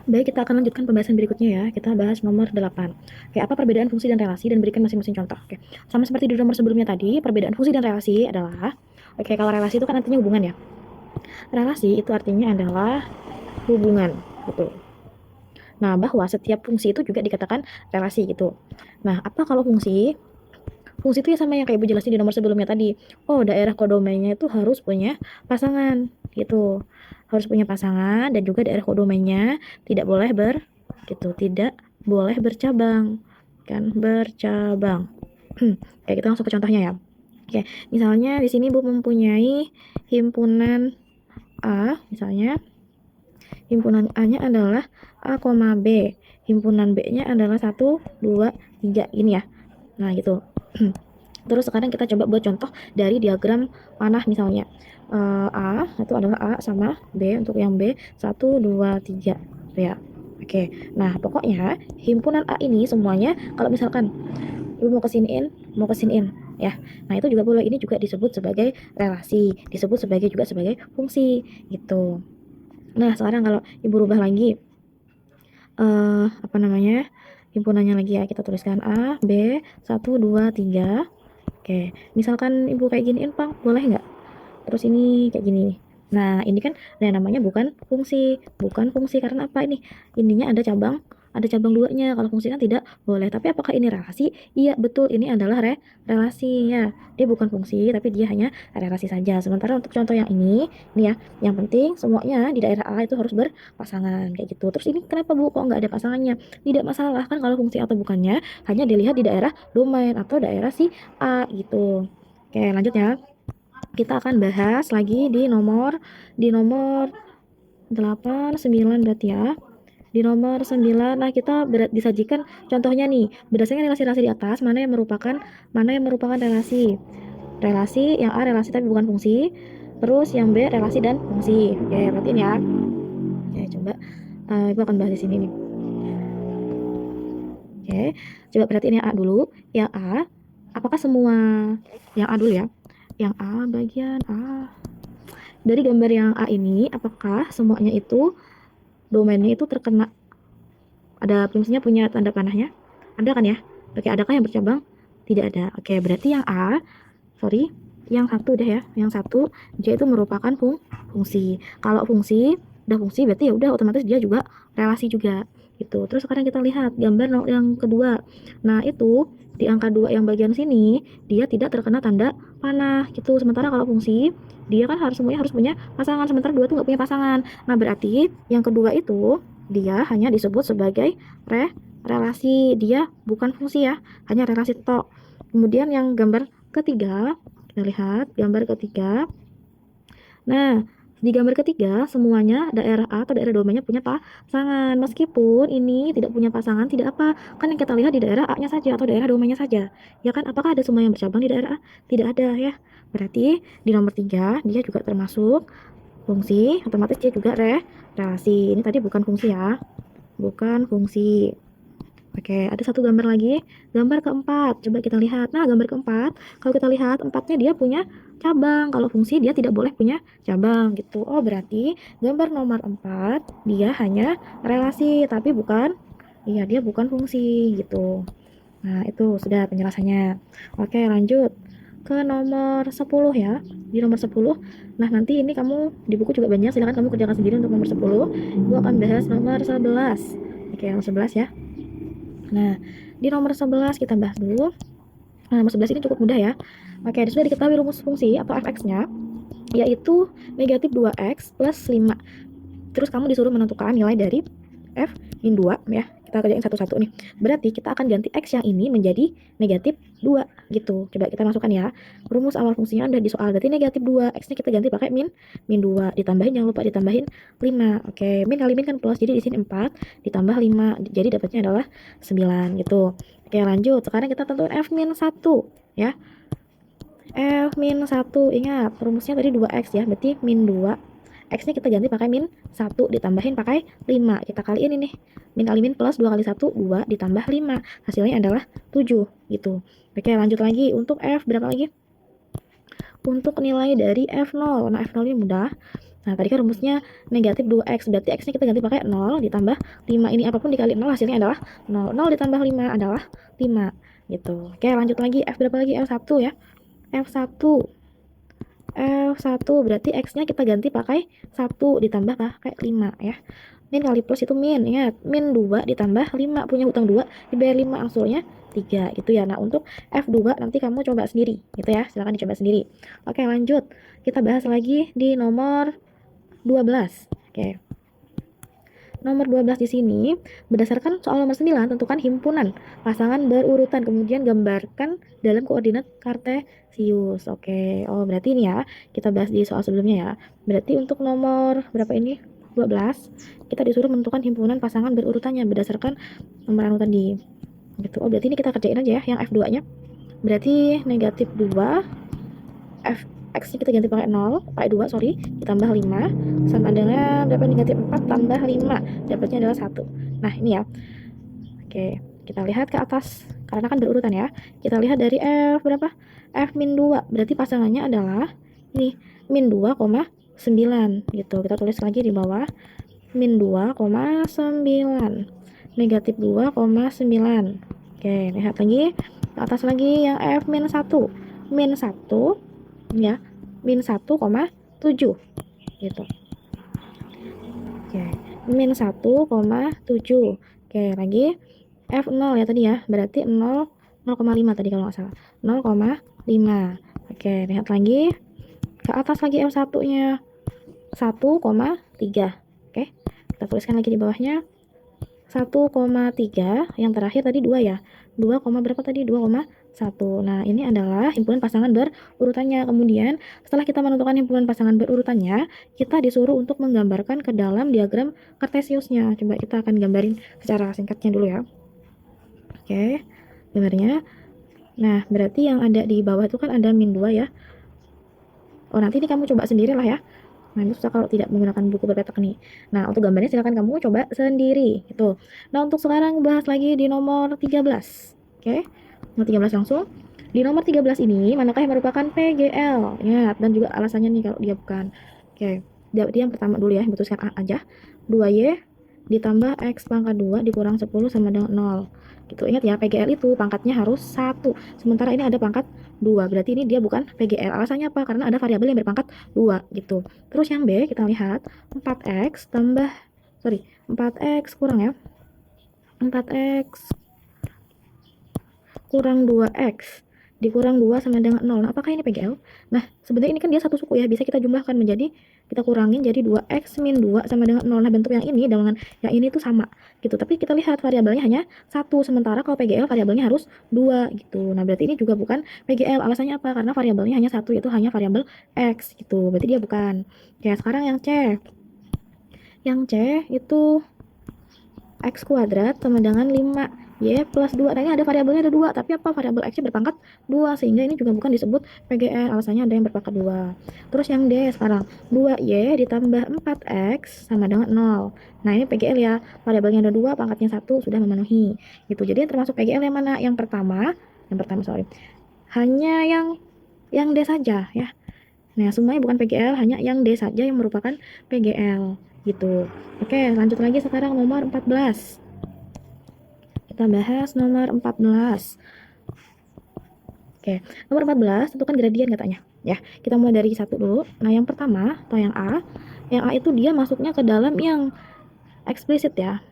Baik, kita akan lanjutkan pembahasan berikutnya ya. Kita bahas nomor 8. Oke, apa perbedaan fungsi dan relasi dan berikan masing-masing contoh. Oke, sama seperti di nomor sebelumnya tadi, perbedaan fungsi dan relasi adalah, oke, kalau relasi itu kan artinya hubungan ya. Relasi itu artinya adalah hubungan, betul. Nah, bahwa setiap fungsi itu juga dikatakan relasi gitu. Nah, apa kalau fungsi? Fungsi itu ya sama yang kayak Ibu jelasin di nomor sebelumnya tadi. Oh, daerah kodomainnya itu harus punya pasangan gitu. Harus punya pasangan dan juga daerah kodomainnya tidak boleh tidak boleh bercabang. Kan bercabang. Kayak kita langsung ke contohnya ya. Oke, misalnya di sini Bu mempunyai himpunan A, misalnya himpunan A-nya adalah A, B. Himpunan B-nya adalah 1, 2, 3 ini ya. Nah, gitu. Terus sekarang kita coba buat contoh dari diagram panah misalnya. A itu adalah A sama B, untuk yang B 1, 2, 3 ya. Oke. Nah, pokoknya himpunan A ini semuanya kalau misalkan lu mau kesiniin ya. Nah, itu juga boleh. Ini juga disebut sebagai relasi, disebut sebagai juga sebagai fungsi gitu. Nah, sekarang kalau Ibu rubah lagi apa namanya? Himpunannya lagi ya. Kita tuliskan A, B, 1, 2, 3. Oke, misalkan Ibu kayak giniin, Pang, boleh nggak? Terus ini kayak gini. Nah, ini kan namanya bukan fungsi karena apa ini? Ininya ada cabang duanya. Kalau fungsi kan tidak boleh. Tapi apakah ini relasi? Iya, betul. Ini adalah relasi ya. Dia bukan fungsi, tapi dia hanya relasi saja. Sementara untuk contoh yang ini ya, yang penting semuanya di daerah A itu harus berpasangan kayak gitu. Terus ini kenapa Bu kok nggak ada pasangannya? Tidak masalah kan kalau fungsi atau bukannya hanya dilihat di daerah domain atau daerah si A gitu. Oke, lanjut ya. Kita akan bahas lagi di nomor 8, 9 berarti ya. Di nomor 9, nah kita disajikan contohnya nih, berdasarkan relasi-relasi di atas, mana yang merupakan relasi. Relasi yang A relasi tapi bukan fungsi, terus yang B relasi dan fungsi. Oke, perhatiin ya. Oke, coba Ibu akan bahas di sini nih. Oke, coba perhatiin yang A dulu. Yang A, apakah semua yang A dulu ya? Yang A bagian A. Dari gambar yang A ini, apakah semuanya itu domainnya itu terkena ada fungsinya punya tanda panahnya? Ada kan ya? Oke, adakah yang bercabang? Tidak ada. Oke, berarti yang A, sorry, yang satu deh ya. Yang satu, dia itu merupakan fungsi. Kalau fungsi, udah fungsi berarti ya udah otomatis dia juga relasi juga gitu. Terus sekarang kita lihat gambar yang kedua. Nah, itu di angka 2 yang bagian sini dia tidak terkena tanda panah gitu. Sementara kalau fungsi dia kan semuanya harus punya pasangan, sementara 2 tuh nggak punya pasangan. Nah, berarti yang kedua itu dia hanya disebut sebagai relasi, dia bukan fungsi ya, hanya relasi tok. Kemudian yang gambar ketiga, kita lihat gambar ketiga. Nah, di gambar ketiga semuanya daerah A atau daerah domainnya punya pasangan. Meskipun ini tidak punya pasangan, tidak apa. Kan yang kita lihat di daerah A-nya saja atau daerah domainnya saja. Ya kan, apakah ada semua yang bercabang di daerah A? Tidak ada ya. Berarti di nomor 3 dia juga termasuk fungsi, otomatis dia juga relasi. Ini tadi bukan fungsi ya. Bukan fungsi. Oke, ada satu gambar lagi, gambar keempat. Coba kita lihat. Nah, gambar keempat, kalau kita lihat empatnya dia punya cabang. Kalau fungsi dia tidak boleh punya cabang gitu. Oh, berarti gambar nomor 4 dia hanya relasi, tapi bukan, iya dia bukan fungsi gitu. Nah, itu sudah penjelasannya. Oke, lanjut ke nomor 10 ya. Di nomor 10. Nah, nanti ini kamu di buku juga banyak, silahkan kamu kerjakan sendiri untuk nomor 10. Gue akan bahas nomor 11. Oke, nomor 11 ya. Nah, di nomor 11 kita bahas dulu. Nah, nomor 11 ini cukup mudah ya. Oke, sudah diketahui rumus fungsi atau fx-nya, yaitu negatif 2x plus 5. Terus kamu disuruh menentukan nilai dari f min 2 ya. Kita kerjain satu-satu nih. Berarti kita akan ganti x yang ini menjadi negatif 2 gitu. Coba kita masukkan ya. Rumus awal fungsinya ada di soal. Berarti negatif 2. X-nya kita ganti pakai min 2. Ditambahin, jangan lupa ditambahin 5. Oke, min kali min kan plus. Jadi di sini 4 ditambah 5. Jadi dapatnya adalah 9 gitu. Oke, lanjut. Sekarang kita tentuin f min 1 ya. F min 1. Ingat, rumusnya tadi 2x ya. Berarti min 2. X-nya kita ganti pakai min 1 ditambahin pakai 5. Kita kaliin ini. Min kali min plus 2 kali 1, 2 ditambah 5. Hasilnya adalah 7 gitu. Oke, lanjut lagi. Untuk F berapa lagi? Untuk nilai dari F0. Nah, F0 ini mudah. Nah, tadi kan rumusnya negatif 2x, berarti x-nya kita ganti pakai 0 ditambah 5. Ini apapun dikali 0 hasilnya adalah 0. 0 ditambah 5 adalah 5 gitu. Oke, lanjut lagi. F berapa lagi? F1 ya. F1. F1 berarti x-nya kita ganti pakai 1 ditambah pakai 5 ya. Min kali plus itu min, ingat. Min 2 ditambah 5, punya hutang 2 dibayar 5, angsurnya 3 gitu ya. Nah, untuk F2 nanti kamu coba sendiri gitu ya. Silahkan dicoba sendiri. Oke, lanjut. Kita bahas lagi di nomor 12. Oke. Nomor 12 di sini, berdasarkan soal nomor 9, tentukan himpunan pasangan berurutan, kemudian gambarkan dalam koordinat kartesius. Oke. Oh, berarti ini ya, kita bahas di soal sebelumnya ya. Berarti untuk nomor berapa ini? 12, kita disuruh menentukan himpunan pasangan berurutannya berdasarkan nomor urutan di gitu. Oh, berarti ini kita kerjain aja ya yang F2-nya. Berarti negatif 2 F X-nya kita ganti pakai 0, pakai 2 sorry, ditambah 5 sama dengan berapa, negatif 4 tambah 5, dapatnya adalah 1. Nah, ini ya. Oke, kita lihat ke atas karena kan berurutan ya. Kita lihat dari F berapa? F min 2. Berarti pasangannya adalah ini min 2,9 gitu. Kita tulis lagi di bawah min 2,9 negatif 2,9. Oke, lihat lagi ke atas lagi yang F min 1. Min 1 ya, min 1,7 gitu. Oke, min 1,7. Oke, lagi F0 ya tadi ya, berarti 0,5 tadi kalau nggak salah, 0,5. Oke, lihat lagi ke atas lagi F1 nya 1,3. Oke, kita tuliskan lagi di bawahnya 1,3, yang terakhir tadi 2 ya, 2, berapa tadi, 2,1. Nah, ini adalah himpunan pasangan berurutannya. Kemudian setelah kita menentukan himpunan pasangan berurutannya, kita disuruh untuk menggambarkan ke dalam diagram kartesiusnya. Coba kita akan gambarin secara singkatnya dulu ya. Oke, gambarnya. Nah, berarti yang ada di bawah itu kan ada min 2 ya. Oh, nanti ini kamu coba sendiri lah ya. Nah, ini susah kalau tidak menggunakan buku berpetak nih. Nah, untuk gambarnya silakan kamu coba sendiri gitu. Nah, untuk sekarang bahas lagi di nomor 13. Oke. Nomor 13 langsung. Di nomor 13 ini manakah yang merupakan PGL? Ingat, dan juga alasannya nih kalau dia bukan. Oke. Dia yang pertama dulu ya, putuskan A aja. 2Y ditambah X pangkat 2 dikurang 10 sama dengan 0. Gitu. Ingat ya, PGL itu pangkatnya harus 1. Sementara ini ada pangkat 2. Berarti ini dia bukan PGL. Alasannya apa? Karena ada variabel yang berpangkat 2 gitu. Terus yang B kita lihat 4x 4x kurang ya. 4x kurang 2x dikurang 2 sama dengan 0. Nah, apakah ini PGL? Nah, sebenarnya ini kan dia satu suku ya, bisa kita jumlahkan menjadi, kita kurangin jadi 2x min 2 sama dengan 0. Nah, bentuk yang ini dengan yang ini tuh sama gitu. Tapi kita lihat variabelnya hanya 1, sementara kalau PGL variabelnya harus 2 gitu. Nah, berarti ini juga bukan PGL. Alasannya apa? Karena variabelnya hanya 1, yaitu hanya variabel x gitu. Berarti dia bukan. Oke, sekarang yang C. Yang C itu x kuadrat sama dengan 5y plus 2. Nah, ini ada variabelnya ada 2, tapi apa, variabel x-nya berpangkat 2, sehingga ini juga bukan disebut PGL, alasannya ada yang berpangkat 2. Terus yang D sekarang, 2y ditambah 4x sama dengan 0. Nah, ini PGL ya, variabelnya ada 2, pangkatnya 1, sudah memenuhi gitu. Jadi yang termasuk PGL yang mana? Yang pertama sorry, hanya yang D saja ya. Nah, semuanya bukan PGL, hanya yang D saja yang merupakan PGL gitu. Oke, lanjut lagi sekarang nomor 14. Kita bahas nomor 14. Oke, nomor 14 tentukan gradien katanya. Ya, kita mulai dari satu dulu. Nah, yang pertama atau yang A. Yang A itu dia masuknya ke dalam yang eksplisit ya.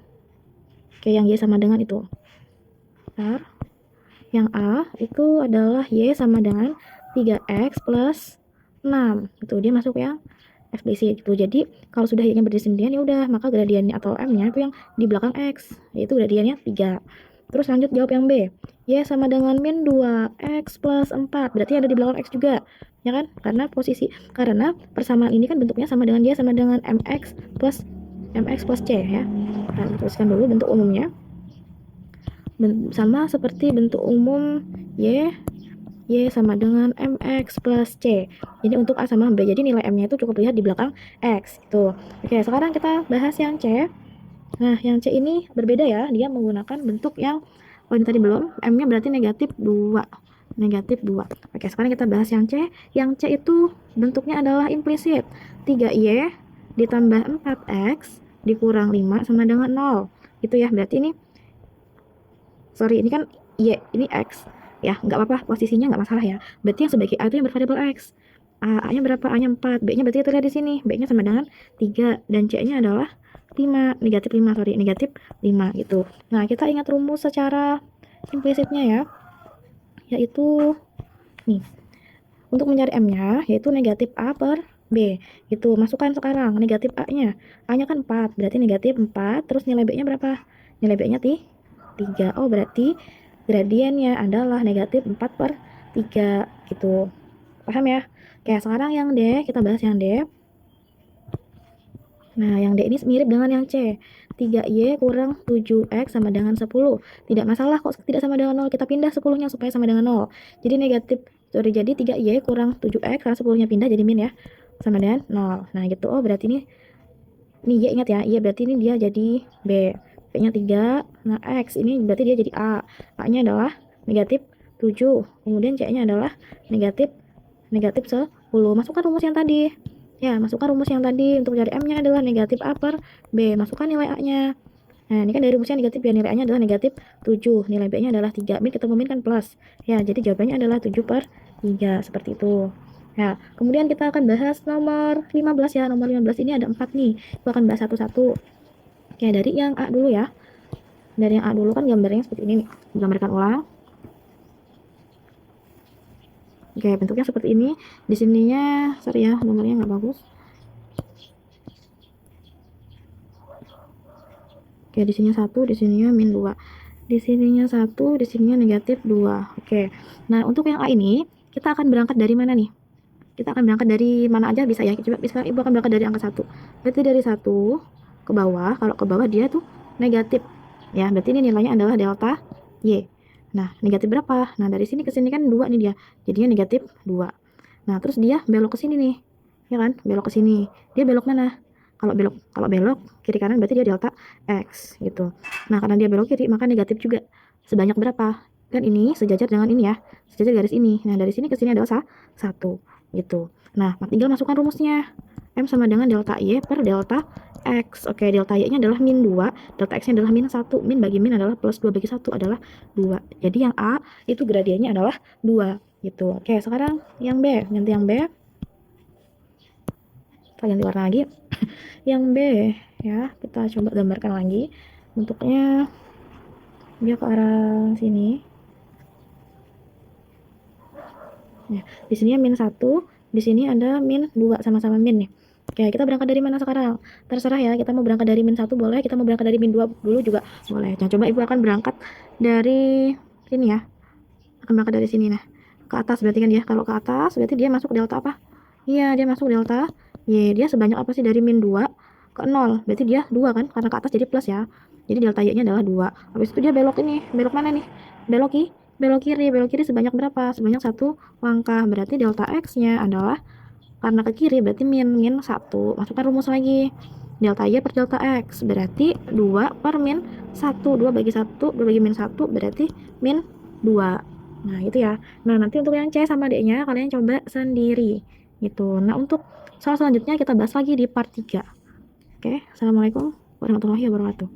Oke, yang Y sama dengan itu. Bentar. Yang A itu adalah Y sama dengan 3x plus 6. Itu dia masuk yang eksplisit gitu. Jadi kalau sudah Y-nya berdiri sendirian, ya udah, maka gradiennya atau M-nya itu yang di belakang X, yaitu gradiennya 3. Terus lanjut jawab yang B. Y sama dengan min 2x plus 4. Berarti ada di belakang X juga, ya kan? Karena persamaan ini kan bentuknya sama dengan Y sama dengan MX plus C ya. Kita tuliskan dulu bentuk umumnya. Sama seperti bentuk umum Y sama dengan MX plus C. Jadi untuk A sama B, jadi nilai M-nya itu cukup lihat di belakang X gitu. Oke, sekarang kita bahas yang C. Nah, yang C ini berbeda ya, dia menggunakan bentuk yang, oh ini tadi belum, M-nya berarti negatif 2. Oke, sekarang kita bahas yang C. Yang C itu bentuknya adalah implisit. 3Y ditambah 4x dikurang 5 sama dengan 0. Gitu ya, berarti ini, sorry, ini kan Y, ini X. Ya, nggak apa-apa, posisinya nggak masalah ya. Berarti yang sebagai A itu yang bervariabel X. A-nya berapa? A-nya 4. B-nya berarti kita lihat di sini. B-nya sama dengan 3. Dan C-nya adalah 5. Negatif 5, sorry. Negatif 5 gitu. Nah, kita ingat rumus secara implisitnya ya. Yaitu, nih. Untuk mencari M-nya, yaitu negatif A per B. Itu masukkan sekarang negatif A-nya. A-nya kan 4, berarti negatif 4. Terus nilai B-nya berapa? Nilai B-nya 3. Oh, berarti gradiennya adalah negatif 4 per 3 gitu. Paham ya? Oke, sekarang yang D, kita bahas yang D. Nah, yang D ini mirip dengan yang C. 3Y kurang 7X sama dengan 10. Tidak masalah kok tidak sama dengan 0. Kita pindah 10-nya supaya sama dengan 0. Jadi jadi 3Y kurang 7X karena 10-nya pindah jadi min ya. Sama dengan 0. Nah, gitu. Oh, berarti ini Y ingat ya. Y berarti ini dia jadi B. B-nya 3. Nah, X ini berarti dia jadi A. A-nya adalah negatif 7. Kemudian C-nya adalah negatif 10. Masukkan rumus yang tadi. Ya, masukkan rumus yang tadi. Untuk cari M-nya adalah negatif A per B. Masukkan nilai A-nya. Nah, ini kan dari rumusnya negatif ya. Nilai A-nya adalah negatif 7. Nilai B-nya adalah 3. Min ketemu min kan plus. Ya, jadi jawabannya adalah 7 per 3. Seperti itu. Ya, kemudian kita akan bahas nomor 15 ya. Nomor 15 ini ada 4 nih. Kita akan bahas satu-satu. Oke, dari yang A dulu ya. Dari yang A dulu kan gambarnya seperti ini nih. Digambarkan ulang. Oke, bentuknya seperti ini. Di sininya, sorry ya, gambarnya nggak bagus. Oke, di sininya 1, di sininya min 2. Di sininya 1, di sininya negatif 2. Oke. Nah, untuk yang A ini, kita akan berangkat dari mana nih? Kita akan berangkat dari mana aja bisa ya. Coba misalkan Ibu akan berangkat dari angka 1. Berarti dari 1 ke bawah, kalau ke bawah dia tuh negatif. Ya, berarti ini nilainya adalah delta Y. Nah, negatif berapa? Nah, dari sini ke sini kan 2 nih dia. Jadinya negatif 2. Nah, terus dia belok ke sini nih. Ya kan? Belok ke sini. Dia belok mana? Kalau belok kiri kanan berarti dia delta X gitu. Nah, karena dia belok kiri maka negatif juga. Sebanyak berapa? Kan ini sejajar dengan ini ya. Sejajar garis ini. Nah, dari sini ke sini adalah 1 gitu. Nah, tinggal masukkan rumusnya. M sama dengan delta Y per delta X. Oke, delta Y-nya adalah min 2, delta X-nya adalah min 1. Min bagi min adalah plus 2 bagi 1 adalah 2. Jadi yang A itu gradiennya adalah 2 gitu. Oke, sekarang yang B. Ganti yang B. Kita ganti warna lagi. Yang B ya, kita coba gambarkan lagi. Bentuknya dia ke arah sini. Ya, di sini min 1, di sini ada min 2 sama-sama min nih. Oke, kita berangkat dari mana sekarang? Terserah ya, kita mau berangkat dari min 1 boleh, kita mau berangkat dari min 2 dulu juga boleh. Nah, coba Ibu akan berangkat dari sini ya. Akan berangkat dari sini nah. Ke atas berarti kan ya. Kalau ke atas berarti dia masuk delta apa? Iya, dia masuk delta Y. Dia sebanyak apa sih dari min 2 ke 0? Berarti dia 2 kan? Karena ke atas jadi plus ya. Jadi delta Y-nya adalah 2. Habis itu dia belok ini. Belok mana nih? Belok kiri. Belok kiri sebanyak berapa? Sebanyak 1 langkah. Berarti delta X-nya adalah karena ke kiri berarti min 1. Masukkan rumus lagi. Delta Y per delta X berarti 2 per min 1. 2 bagi 1, 2 bagi min 1 berarti min 2. Nah, itu ya. Nah, nanti untuk yang C sama D-nya kalian coba sendiri. Gitu. Nah, untuk soal selanjutnya kita bahas lagi di part 3. Oke, Assalamualaikum warahmatullahi wabarakatuh.